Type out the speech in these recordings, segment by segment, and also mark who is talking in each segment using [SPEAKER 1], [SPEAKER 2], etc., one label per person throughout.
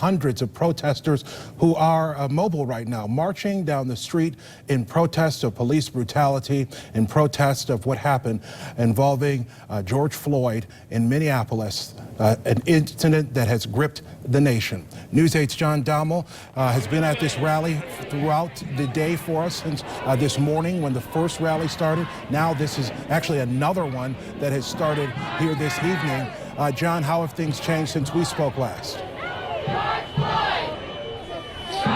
[SPEAKER 1] hundreds of protesters who are mobile right now, marching down the street in protest of police brutality, in protest of what happened involving George Floyd in Minneapolis, an incident that has gripped the nation. News 8's John Dommel has been at this rally throughout the day for us since this morning when the first rally started. Now this is actually another one that has started here this evening. John, how have things changed since we spoke last?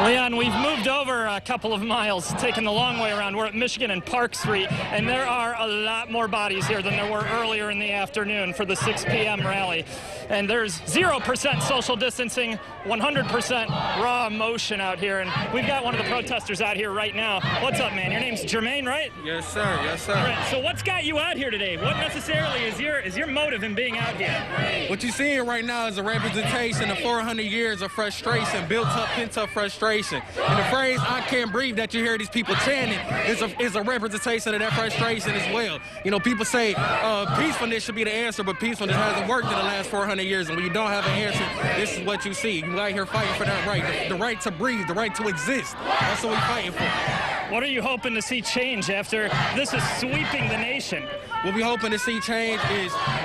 [SPEAKER 2] Leon, we've moved over a couple of miles, taken the long way around. We're at Michigan and Park Street, and there are a lot more bodies here than there were earlier in the afternoon for the 6 p.m. rally. And there's 0% social distancing, 100% raw emotion out here. And we've got one of the protesters out here right now. What's up, man? Your name's Jermaine, right?
[SPEAKER 3] Yes, sir. Yes, sir.
[SPEAKER 2] All right, so what's got you out here today? What necessarily is your motive in being out here?
[SPEAKER 3] What you're seeing right now is a representation of 400 years of frustration, built up, pent-up frustration. And the phrase, "I can't breathe," that you hear these people chanting is a representation of that frustration as well. You know, people say peacefulness should be the answer, but peacefulness hasn't worked in the last 400 years. And when you don't have an answer, this is what you see. You out here fighting for that right, the right to breathe, the right to exist. That's what we're fighting for.
[SPEAKER 2] What are you hoping to see change after this is sweeping the nation?
[SPEAKER 3] What we're hoping to see change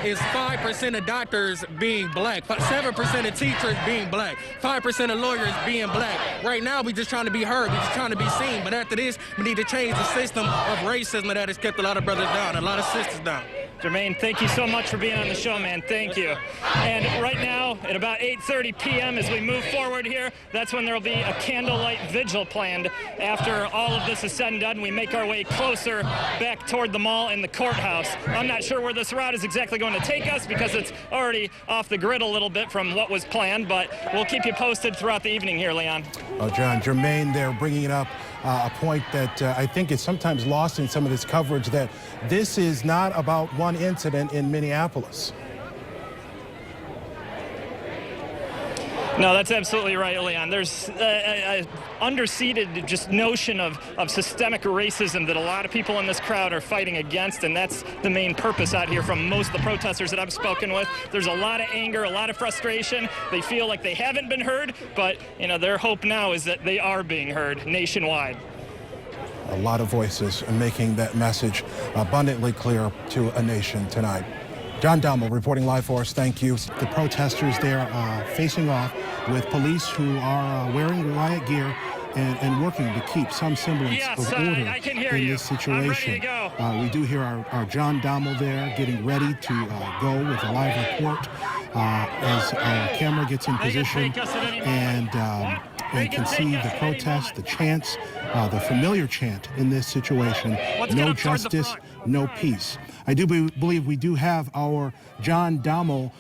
[SPEAKER 3] is 5% of doctors being black, 7% of teachers being black, 5% of lawyers being black. Right now, we're just trying to be heard. We're just trying to be seen. But after this, we need to change the system of racism that has kept a lot of brothers down, a lot of sisters down.
[SPEAKER 2] Jermaine, thank you so much for being on the show, man. Thank you. And right now, at about 8:30 p.m., as we move forward here, that's when there will be a candlelight vigil planned. After all of this is said and done, we make our way closer back toward the mall and the courthouse. I'm not sure where this route is exactly going to take us because it's already off the grid a little bit from what was planned, but we'll keep you posted throughout the evening here, Leon.
[SPEAKER 1] Oh, John, Jermaine there bringing up a point that I think is sometimes lost in some of this coverage, that this is not about one incident in Minneapolis.
[SPEAKER 2] No, that's absolutely right, Leon. There's a underseated just notion of systemic racism that a lot of people in this crowd are fighting against, and that's the main purpose out here from most of the protesters that I've spoken with. There's a lot of anger, a lot of frustration. They feel like they haven't been heard, but you know, their hope now is that they are being heard nationwide.
[SPEAKER 1] A lot of voices making that message abundantly clear to a nation tonight. John Dommel reporting live for us. Thank you. The protesters there facing off with police who are wearing riot gear and working to keep some semblance of order in this situation. We do hear our John Dommel there getting ready to go with a live report as our camera gets in position, and can see the protest, the chants, the familiar chant in this situation: no justice, no peace. I do believe we do have our John Dommel,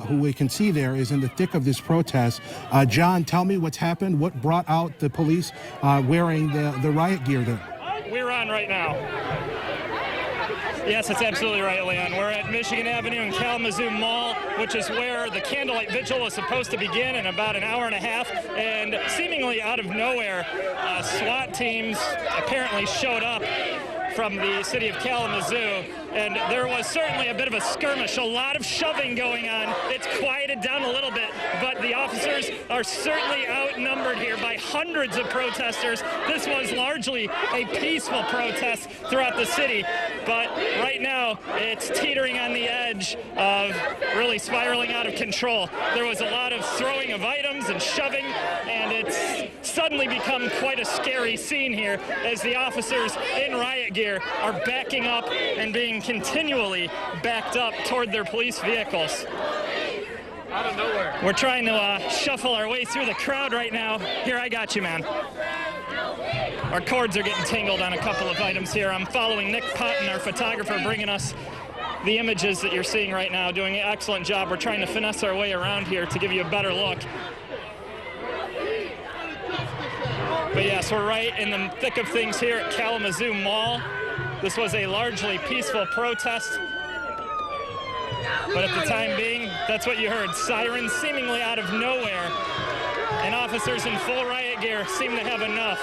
[SPEAKER 1] who we can see there is in the thick of this protest. John, tell me what's happened. What brought out the police wearing the riot gear there?
[SPEAKER 2] We're on right now. Yes, that's absolutely right, Leon. We're at Michigan Avenue and Kalamazoo Mall, which is where the Candlelight Vigil was supposed to begin in about an hour and a half. And seemingly out of nowhere, SWAT teams apparently showed up from the city of Kalamazoo, and there was certainly a bit of a skirmish, a lot of shoving going on. It's quieted down a little bit, but the officers are certainly outnumbered here by hundreds of protesters. This was largely a peaceful protest throughout the city, but right now it's teetering on the edge of really spiraling out of control. There was a lot of throwing of items and shoving, and it's suddenly become quite a scary scene here as the officers in riot gear are backing up and being continually backed up toward their police vehicles.
[SPEAKER 3] Out of nowhere.
[SPEAKER 2] We're trying to shuffle our way through the crowd right now. Here, I got you, man. Our cords are getting tangled on a couple of items here. I'm following Nick Potton, our photographer, bringing us the images that you're seeing right now, doing an excellent job. We're trying to finesse our way around here to give you a better look. But yes, we're right in the thick of things here at Kalamazoo Mall. This was a largely peaceful protest, but at the time being, that's what you heard. Sirens seemingly out of nowhere, and officers in full riot gear seem to have enough.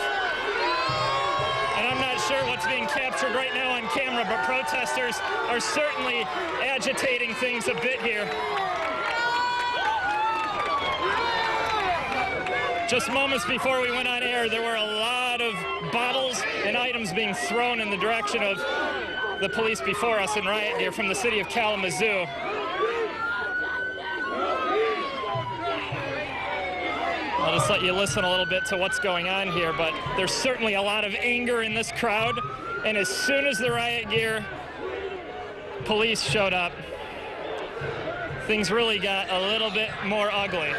[SPEAKER 2] And I'm not sure what's being captured right now on camera, but protesters are certainly agitating things a bit here. Just moments before we went on air, there were a lot of bottles and items being thrown in the direction of the police before us in riot gear from the city of Kalamazoo. I'll just let you listen a little bit to what's going on here, but there's certainly a lot of anger in this crowd, and as soon as the riot gear police showed up, things really got a little bit more ugly.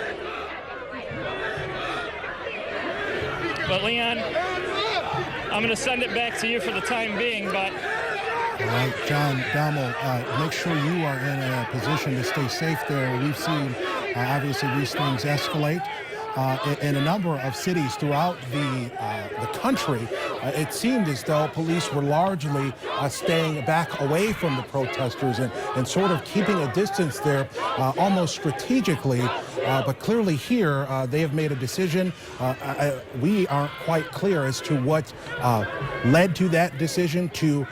[SPEAKER 2] But Leon, I'm going to send it back to you for the time being, but...
[SPEAKER 1] All right, John Dammel, make sure you are in a position to stay safe there. We've seen, obviously, these things escalate. In a number of cities throughout the country, it seemed as though police were largely staying back away from the protesters and sort of keeping a distance there, almost strategically. But clearly here, they have made a decision. We aren't quite clear as to what led to that decision to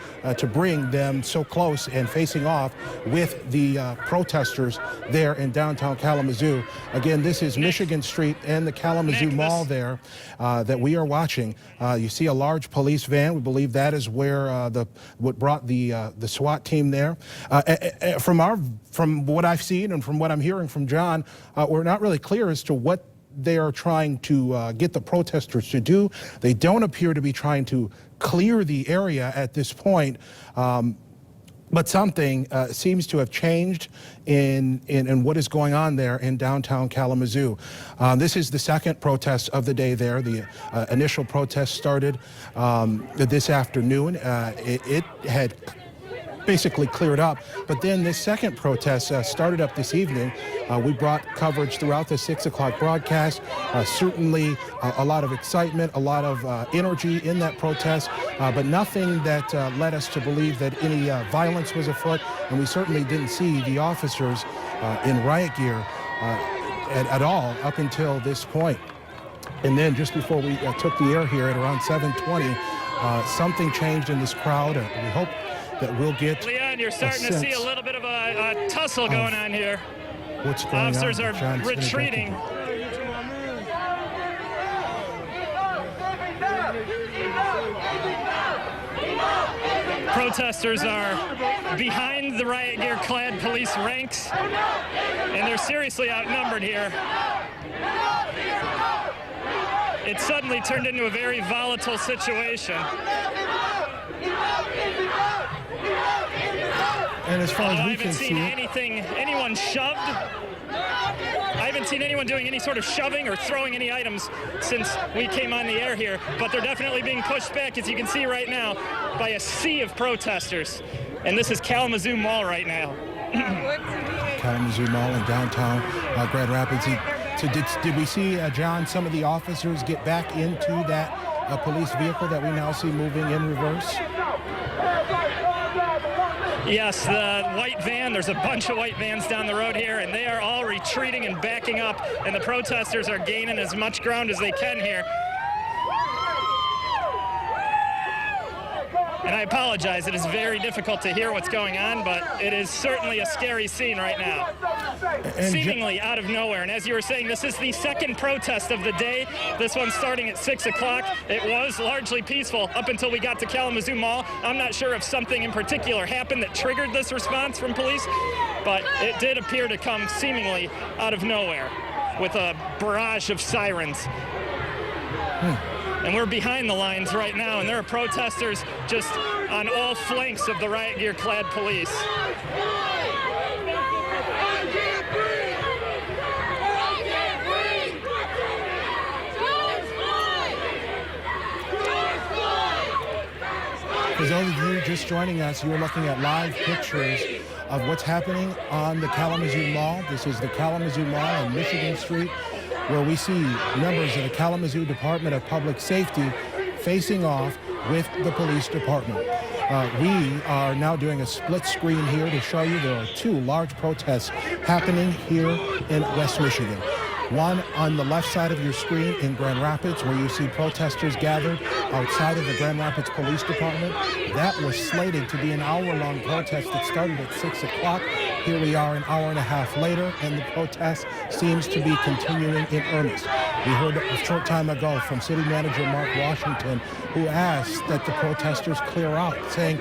[SPEAKER 1] bring them so close and facing off with the protesters there in downtown Kalamazoo. Again, this is Michigan Street and the Kalamazoo Mall there that we are watching. You see a large police van. We believe that is where what brought the SWAT team there. From what I've seen and from what I'm hearing from John, we're not really clear as to what they are trying to get the protesters to do. They don't appear to be trying to clear the area at this point. But something seems to have changed in what is going on there in downtown Kalamazoo. This is the second protest of the day there. The initial protest started this afternoon. It had basically cleared up, but then this second protest started up this evening. We brought coverage throughout the 6 o'clock broadcast. Certainly a lot of excitement, a lot of energy in that protest, but nothing that led us to believe that any violence was afoot, and we certainly didn't see the officers in riot gear at all up until this point. And then just before we took the air here at around 7:20, something changed in this crowd. We hope that we'll get
[SPEAKER 2] Leon, you're starting to see a little bit of a tussle going on here.
[SPEAKER 1] What's going on?
[SPEAKER 2] Officers are retreating. Protesters are behind the riot gear clad police ranks, and they're seriously outnumbered here. It suddenly turned into a very volatile situation.
[SPEAKER 1] And as far as we
[SPEAKER 2] I
[SPEAKER 1] can
[SPEAKER 2] haven't seen
[SPEAKER 1] see,
[SPEAKER 2] anyone shoved. I haven't seen anyone doing any sort of shoving or throwing any items since we came on the air here, but they're definitely being pushed back, as you can see right now, by a sea of protesters. And this is Kalamazoo Mall right now.
[SPEAKER 1] Kalamazoo Mall in downtown Grand Rapids. So did we see, John, some of the officers get back into that police vehicle that we now see moving in reverse?
[SPEAKER 2] Yes, the white van, there's a bunch of white vans down the road here, and they are all retreating and backing up, and the protesters are gaining as much ground as they can here. And I apologize, it is very difficult to hear what's going on, but it is certainly a scary scene right now. Seemingly out of nowhere. And as you were saying, this is the second protest of the day. This one starting at 6 o'clock. It was largely peaceful up until we got to Kalamazoo Mall. I'm not sure if something in particular happened that triggered this response from police, but it did appear to come seemingly out of nowhere with a barrage of sirens. And we're behind the lines right now, and there are protesters just on all flanks of the riot gear clad police.
[SPEAKER 1] For those of you just joining us, you are looking at live pictures of what's happening on the Kalamazoo Mall. This is the Kalamazoo Mall on Michigan Street, where we see members of the Kalamazoo Department of Public Safety facing off with the police department. We are now doing a split screen here to show you there are two large protests happening here in West Michigan. One on the left side of your screen in Grand Rapids, where you see protesters gathered outside of the Grand Rapids Police Department. That was slated to be an hour-long protest that started at 6 o'clock. Here we are an hour and a half later, and the protest seems to be continuing in earnest. We heard a short time ago from City Manager Mark Washington, who asked that the protesters clear out, saying,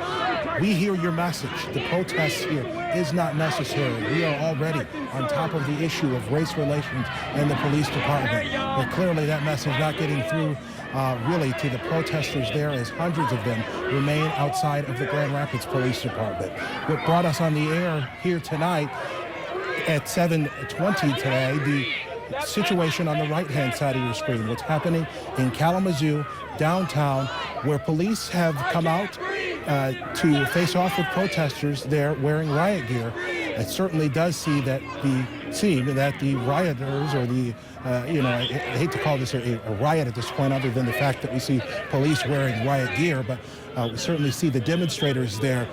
[SPEAKER 1] we hear your message. The protest here is not necessary. We are already on top of the issue of race relations and the police department. But clearly that message not getting through really to the protesters there, as hundreds of them remain outside of the Grand Rapids Police Department. What brought us on the air here tonight at 7:20 today, the situation on the right-hand side of your screen, what's happening in Kalamazoo, downtown, where police have come out to face off with protesters there wearing riot gear. It certainly does seem that the rioters, or the, I hate to call this a riot at this point, other than the fact that we see police wearing riot gear, but we certainly see the demonstrators there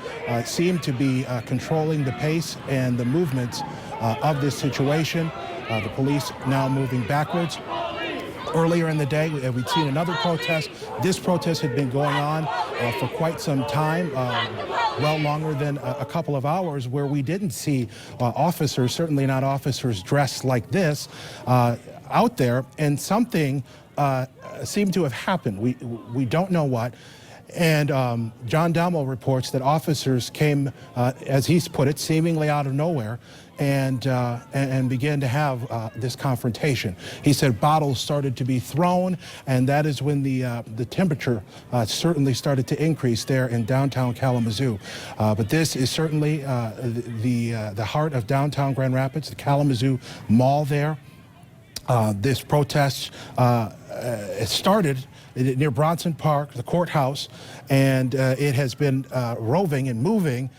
[SPEAKER 1] seem to be controlling the pace and the movements of this situation. The police now moving backwards. Earlier in the day, we'd seen another protest. This protest had been going on for quite some time, well longer than a couple of hours, where we didn't see officers, certainly not officers dressed like this, out there. And something seemed to have happened. We don't know what. And John Dalmo reports that officers came, as he's put it, seemingly out of nowhere, and began to have this confrontation. He said bottles started to be thrown, and that is when the temperature certainly started to increase there in downtown Kalamazoo. But this is certainly the heart of downtown Grand Rapids, the Kalamazoo Mall there. This protest started near Bronson Park, the courthouse, and it has been roving and moving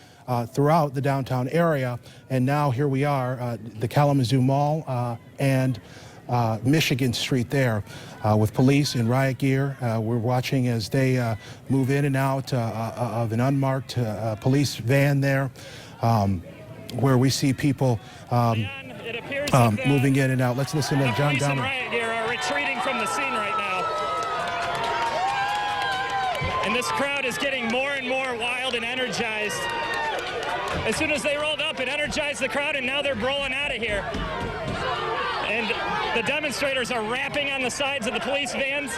[SPEAKER 1] throughout the downtown area. And now here we are, the Kalamazoo Mall and Michigan Street there, with police in riot gear. We're watching as they move in and out of an unmarked police van there, where we see people moving in and out. Let's listen to John
[SPEAKER 2] Police in
[SPEAKER 1] Dalmo.
[SPEAKER 2] riot gear are retreating from the scene right now. And this crowd is getting more and more wild and energized. As soon as they rolled up, it energized the crowd, and now they're rolling out of here. And the demonstrators are rapping on the sides of the police vans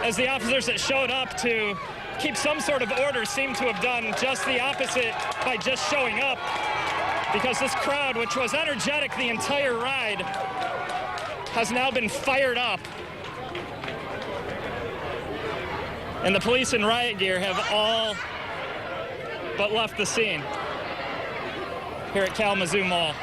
[SPEAKER 2] as the officers that showed up to keep some sort of order seem to have done just the opposite by just showing up, because this crowd, which was energetic the entire ride, has now been fired up. And the police in riot gear have all but left the scene here at Kalamazoo Mall.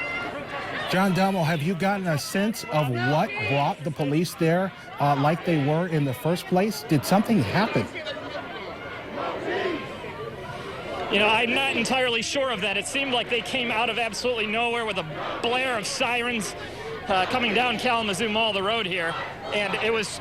[SPEAKER 1] John Dalmo, have you gotten a sense of what brought the police there like they were in the first place? Did something happen?
[SPEAKER 2] I'm not entirely sure of that. It seemed like they came out of absolutely nowhere with a blare of sirens coming down Kalamazoo Mall, the road here. And it was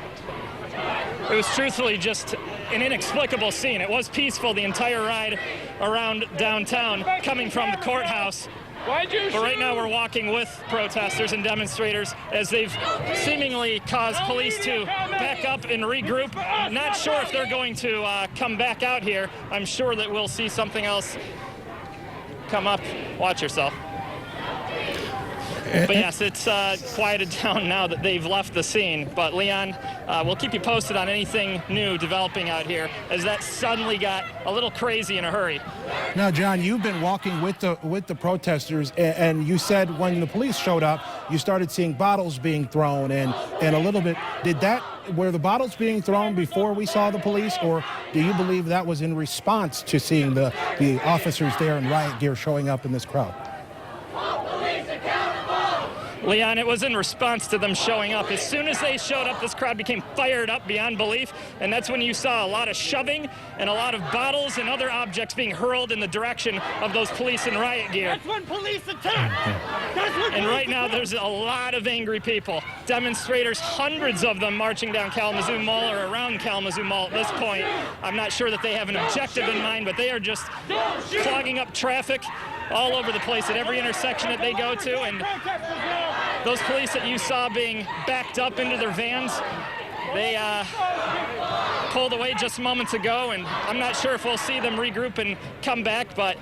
[SPEAKER 2] truthfully just an inexplicable scene. It was peaceful the entire ride around downtown coming from the courthouse. But right now we're walking with protesters and demonstrators as they've seemingly caused police to back up and regroup. Not sure if they're going to come back out here. I'm sure that we'll see something else come up. Watch yourself. But yes, it's quieted down now that they've left the scene. But Leon, we'll keep you posted on anything new developing out here, as that suddenly got a little crazy in a hurry.
[SPEAKER 1] Now, John, you've been walking with the protesters, and you said when the police showed up, you started seeing bottles being thrown, and a little bit. Were the bottles being thrown before we saw the police, or do you believe that was in response to seeing the officers there in riot gear showing up in this crowd?
[SPEAKER 2] Leon, it was in response to them showing up. As soon as they showed up, this crowd became fired up beyond belief, and that's when you saw a lot of shoving and a lot of bottles and other objects being hurled in the direction of those police in riot gear.
[SPEAKER 4] That's when police attack!
[SPEAKER 2] And right now, there's a lot of angry people. Demonstrators, hundreds of them marching down Kalamazoo Mall or around Kalamazoo Mall at this point. I'm not sure that they have an objective in mind, but they are just clogging up traffic all over the place at every intersection that they go to. And those police that you saw being backed up into their vans, they pulled away just moments ago, and I'm not sure if we'll see them regroup and come back, but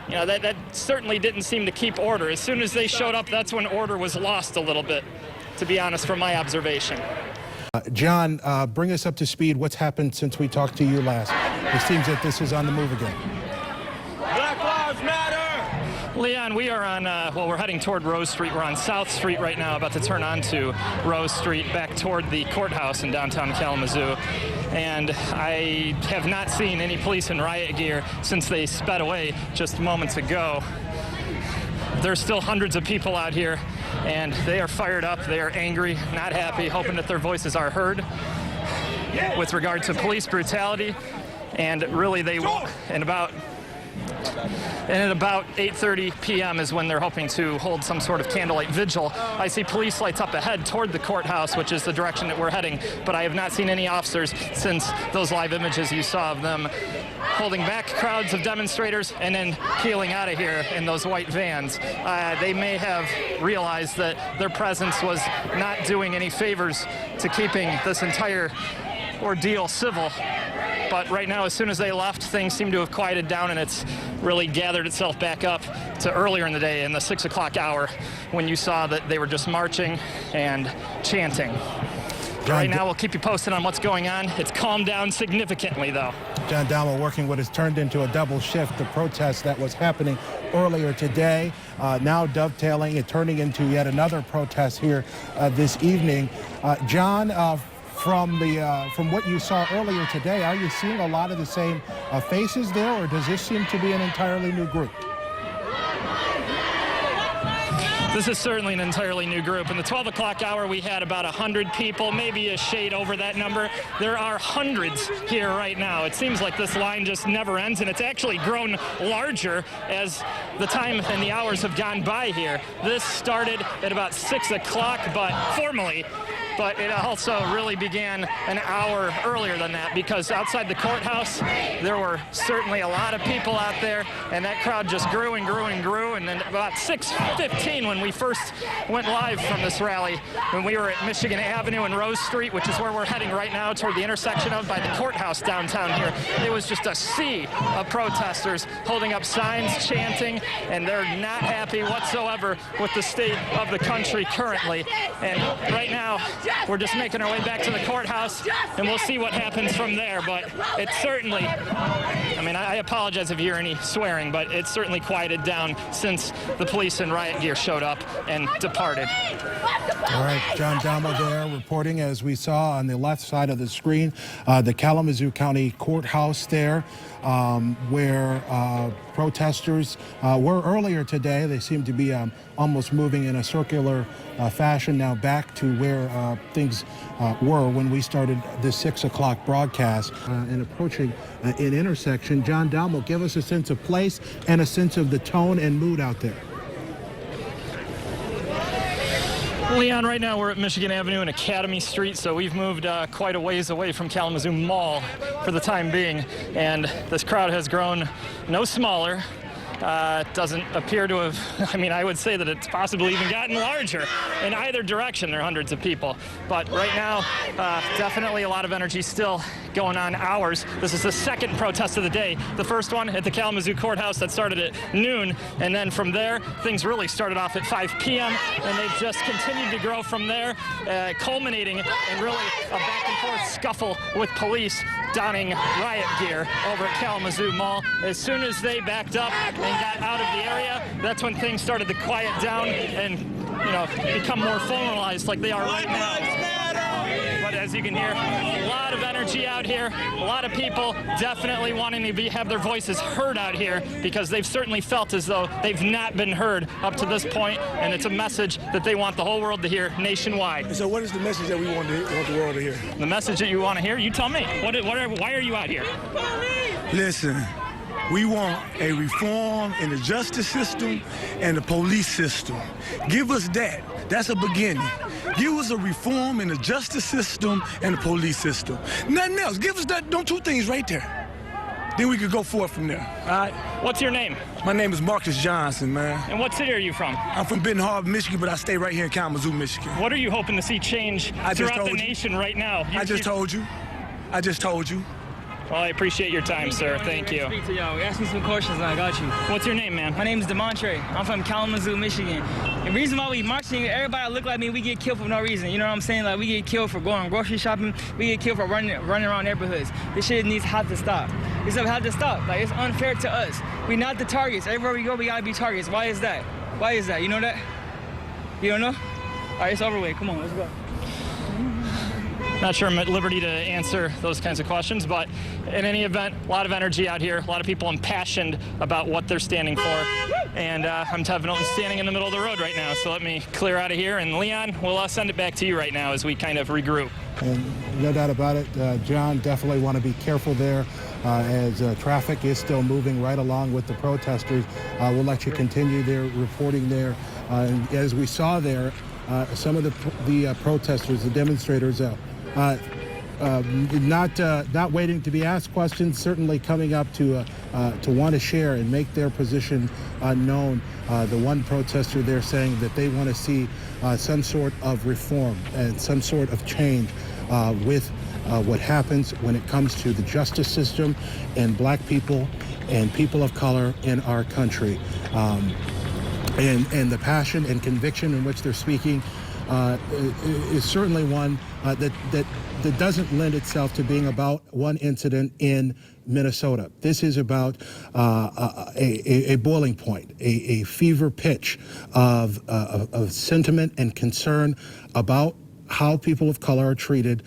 [SPEAKER 2] you know, that certainly didn't seem to keep order. As soon as they showed up, that's when order was lost a little bit, to be honest, from my observation.
[SPEAKER 1] John, bring us up to speed. What's happened since we talked to you last? It seems that this is on the move again.
[SPEAKER 4] Black Lives Matter!
[SPEAKER 2] Leon, we are on, well, we're heading toward Rose Street. We're on South Street right now, about to turn onto Rose Street, back toward the courthouse in downtown Kalamazoo. And I have not seen any police in riot gear since they sped away just moments ago. There's still hundreds of people out here, and they are fired up, they are angry, not happy, hoping that their voices are heard with regard to police brutality. And really, they will, at about 8:30 p.m. is when they're hoping to hold some sort of candlelight vigil. I see police lights up ahead toward the courthouse, which is the direction that we're heading, but I have not seen any officers since those live images you saw of them holding back crowds of demonstrators and then peeling out of here in those white vans. They may have realized that their presence was not doing any favors to keeping this entire ordeal civil. But right now, as soon as they left, things seem to have quieted down, and it's really gathered itself back up to earlier in the day, in the 6 o'clock hour, when you saw that they were just marching and chanting. Right now, we'll keep you posted on what's going on. It's calmed down significantly, though.
[SPEAKER 1] John Dowell working what has turned into a double shift, the protest that was happening earlier today, now dovetailing and turning into yet another protest here this evening. John, from what you saw earlier today, are you seeing a lot of the same faces there, or does this seem to be an entirely new group?
[SPEAKER 2] This is certainly an entirely new group. In the 12 o'clock hour, we had about 100 people, maybe a shade over that number. There are hundreds here right now. It seems like this line just never ends, and it's actually grown larger as the time and the hours have gone by here. This started at about 6 o'clock, but it also really began an hour earlier than that, because outside the courthouse, there were certainly a lot of people out there, and that crowd just grew and grew and grew. And then about 6:15, when we first went live from this rally, when we were at Michigan Avenue and Rose Street, which is where we're heading right now toward the intersection of by the courthouse downtown here, it was just a sea of protesters holding up signs, chanting, and they're not happy whatsoever with the state of the country currently. And right now, we're just making our way back to the courthouse, and we'll see what happens from there. But it's certainly, I mean, I apologize if you hear any swearing, but it's certainly quieted down since the police in riot gear showed up and departed.
[SPEAKER 1] All right, John Dowell there reporting, as we saw on the left side of the screen, the Kalamazoo County Courthouse there, where protesters were earlier today. They seem to be almost moving in a circular fashion now back to where things were when we started this 6 o'clock broadcast and approaching an intersection. John Dowell, give us a sense of place and a sense of the tone and mood out there.
[SPEAKER 2] Leon, right now we're at Michigan Avenue and Academy Street, so we've moved quite a ways away from Kalamazoo Mall for the time being, and this crowd has grown no smaller. Doesn't appear to have, I mean, I would say that it's possibly even gotten larger in either direction. There are hundreds of people. But right now, definitely a lot of energy still going on hours. This is the second protest of the day. The first one at the Kalamazoo Courthouse that started at noon. And then from there, things really started off at 5 p.m. And they've just continued to grow from there, culminating in really a back and forth scuffle with police donning riot gear over at Kalamazoo Mall. As soon as they backed up and got out of the area, that's when things started to quiet down and, you know, become more formalized like they are right now. But as you can hear, a lot of energy out here, a lot of people definitely wanting to have their voices heard out here, because they've certainly felt as though they've not been heard up to this point, and it's a message that they want the whole world to hear nationwide.
[SPEAKER 5] So what is the message that we want the world to hear?
[SPEAKER 2] The message that you want to hear? You tell me. Why are you out here?
[SPEAKER 5] Listen, we want a reform in the justice system and the police system. Give us that. That's a beginning. Give us a reform in the justice system and the police system. Nothing else. Give us that, them two things right there. Then we could go forth from there. All right?
[SPEAKER 2] What's your name?
[SPEAKER 5] My name is Marcus Johnson, man.
[SPEAKER 2] And what city are you from?
[SPEAKER 5] I'm from Benton Harbor, Michigan, but I stay right here in Kalamazoo, Michigan.
[SPEAKER 2] What are you hoping to see change throughout the nation right now?
[SPEAKER 5] I just told you.
[SPEAKER 2] Well, I appreciate your time, sir. Thank you.
[SPEAKER 6] Speak to y'all. Ask me some questions and I got you.
[SPEAKER 2] What's your name, man?
[SPEAKER 6] My name is Demontre. I'm from Kalamazoo, Michigan. The reason why we marching, everybody look like me, we get killed for no reason. You know what I'm saying? Like, we get killed for going grocery shopping. We get killed for running around neighborhoods. This shit have to stop. This stuff have to stop. Like, it's unfair to us. We not the targets. Everywhere we go, we gotta be targets. Why is that? Why is that? You know that? You don't know? All right, it's over with. Come on, let's go.
[SPEAKER 2] Not sure I'm at liberty to answer those kinds of questions, but in any event, a lot of energy out here, a lot of people impassioned about what they're standing for, and I'm definitely standing in the middle of the road right now, so let me clear out of here, and Leon, we'll send it back to you right now as we kind of regroup.
[SPEAKER 1] And no doubt about it, John, definitely want to be careful there as traffic is still moving right along with the protesters. We'll let you continue their reporting there. And as we saw there, some of the protesters, the demonstrators, not waiting to be asked questions, certainly coming up to want to share and make their position known. The one protester there saying that they want to see some sort of reform and some sort of change with what happens when it comes to the justice system and black people and people of color in our country. And the passion and conviction in which they're speaking is certainly one that doesn't lend itself to being about one incident in Minnesota. This is about a boiling point, a fever pitch of sentiment and concern about how people of color are treated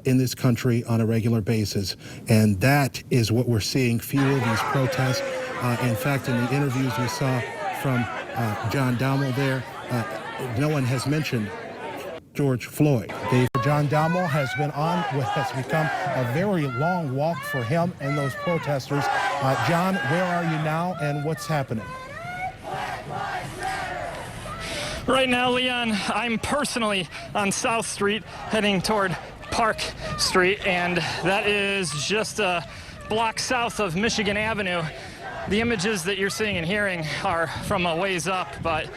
[SPEAKER 1] in this country on a regular basis. And that is what we're seeing fuel these protests. In fact, in the interviews we saw from John Dahmel there, no one has mentioned George Floyd. John Dahmel has been on what has become a very long walk for him and those protesters. John, where are you now and what's happening?
[SPEAKER 2] Right now, Leon, I'm personally on South Street heading toward Park Street, and that is just a block south of Michigan Avenue. The images that you're seeing and hearing are from a ways up, but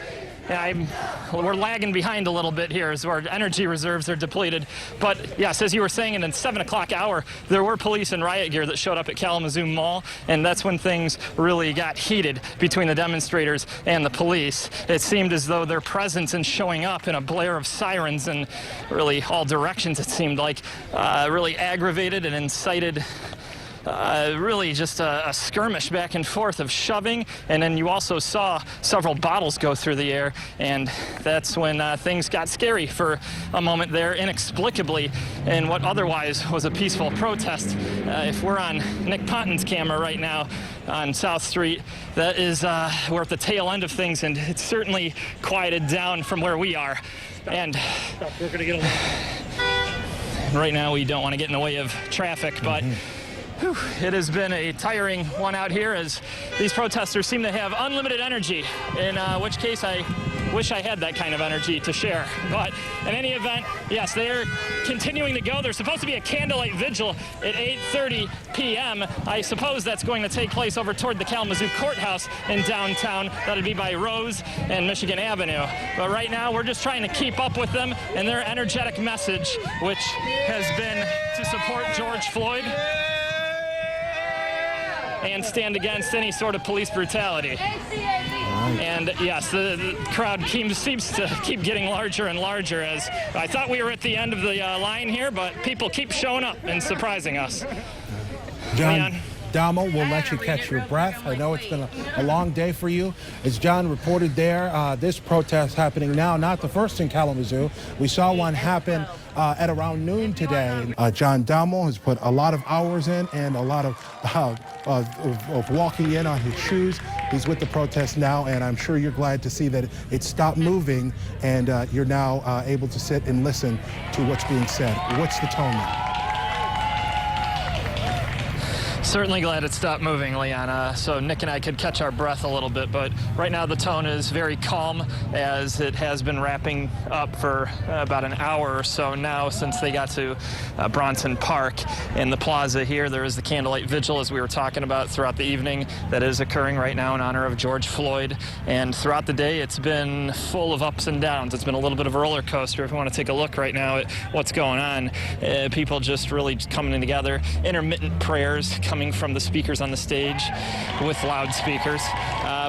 [SPEAKER 2] we're lagging behind a little bit here as our energy reserves are depleted. But yes, as you were saying, in the 7 o'clock hour, there were police in riot gear that showed up at Kalamazoo Mall, and that's when things really got heated between the demonstrators and the police. It seemed as though their presence and showing up in a blare of sirens in really all directions, it seemed like, really aggravated and incited really just a skirmish back and forth of shoving, and then you also saw several bottles go through the air, and that's when things got scary for a moment there, inexplicably, in what otherwise was a peaceful protest. If we're on Nick Ponton's camera right now on South Street, that is, we're at the tail end of things, and it's certainly quieted down from where we are. And we're gonna get right now, we don't want to get in the way of traffic, but it has been a tiring one out here as these protesters seem to have unlimited energy, in which case I wish I had that kind of energy to share. But in any event, yes, they're continuing to go. There's supposed to be a candlelight vigil at 8:30 p.m. I suppose that's going to take place over toward the Kalamazoo Courthouse in downtown. That'd be by Rose and Michigan Avenue. But right now, we're just trying to keep up with them and their energetic message, which has been to support George Floyd and stand against any sort of police brutality. And yes, the crowd seems to keep getting larger and larger, as I thought we were at the end of the line here, but people keep showing up and surprising us.
[SPEAKER 1] John Dahmel, we'll let you catch your breath. I know it's been a long day for you. As John reported there, this protest happening now, not the first in Kalamazoo. We saw one happen at around noon today. John Dahmel has put a lot of hours in and a lot of walking in on his shoes. He's with the protest now, and I'm sure you're glad to see that it stopped moving and you're now able to sit and listen to what's being said. What's the tone now?
[SPEAKER 2] Certainly glad it stopped moving, Leon. So Nick and I could catch our breath a little bit, but right now the tone is very calm, as it has been wrapping up for about an hour or so now since they got to Bronson Park. In the plaza here, there is the Candlelight Vigil, as we were talking about throughout the evening, that is occurring right now in honor of George Floyd. And throughout the day, it's been full of ups and downs. It's been a little bit of a roller coaster. If you want to take a look right now at what's going on, people just really coming together, intermittent prayers coming from the speakers on the stage with loudspeakers.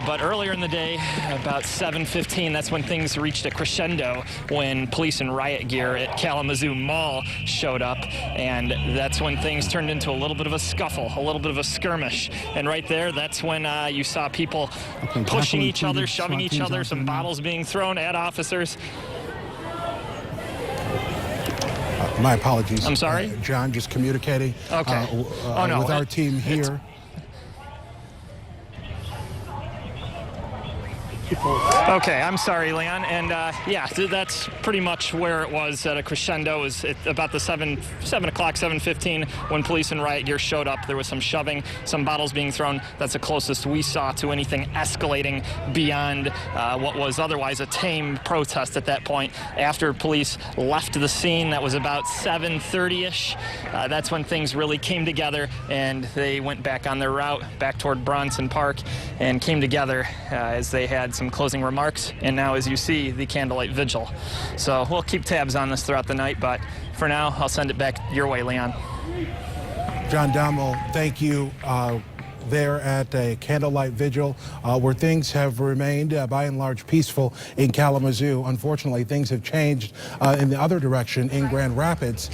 [SPEAKER 2] But earlier in the day, about 7:15, that's when things reached a crescendo when police in riot gear at Kalamazoo Mall showed up, and that's when things turned into a little bit of a scuffle, a little bit of a skirmish. And right there, that's when you saw people pushing each other, shoving each other, some bottles being thrown at officers.
[SPEAKER 1] My apologies.
[SPEAKER 2] I'm sorry?
[SPEAKER 1] John, just communicating
[SPEAKER 2] with
[SPEAKER 1] our team here.
[SPEAKER 2] Okay, I'm sorry, Leon. And yeah, that's pretty much where it was at a crescendo. It was at about the 7 o'clock, 7:15, when police in riot gear showed up. There was some shoving, some bottles being thrown. That's the closest we saw to anything escalating beyond what was otherwise a tame protest at that point. After police left the scene, that was about 7:30-ish. That's when things really came together, and they went back on their route, back toward Bronson Park, and came together as they had some closing remarks, and now, as you see, the Candlelight Vigil. So we'll keep tabs on this throughout the night, but for now, I'll send it back your way, Leon.
[SPEAKER 1] John Dommel, thank you. There at a Candlelight Vigil, where things have remained by and large peaceful in Kalamazoo. Unfortunately, things have changed in the other direction in Grand Rapids.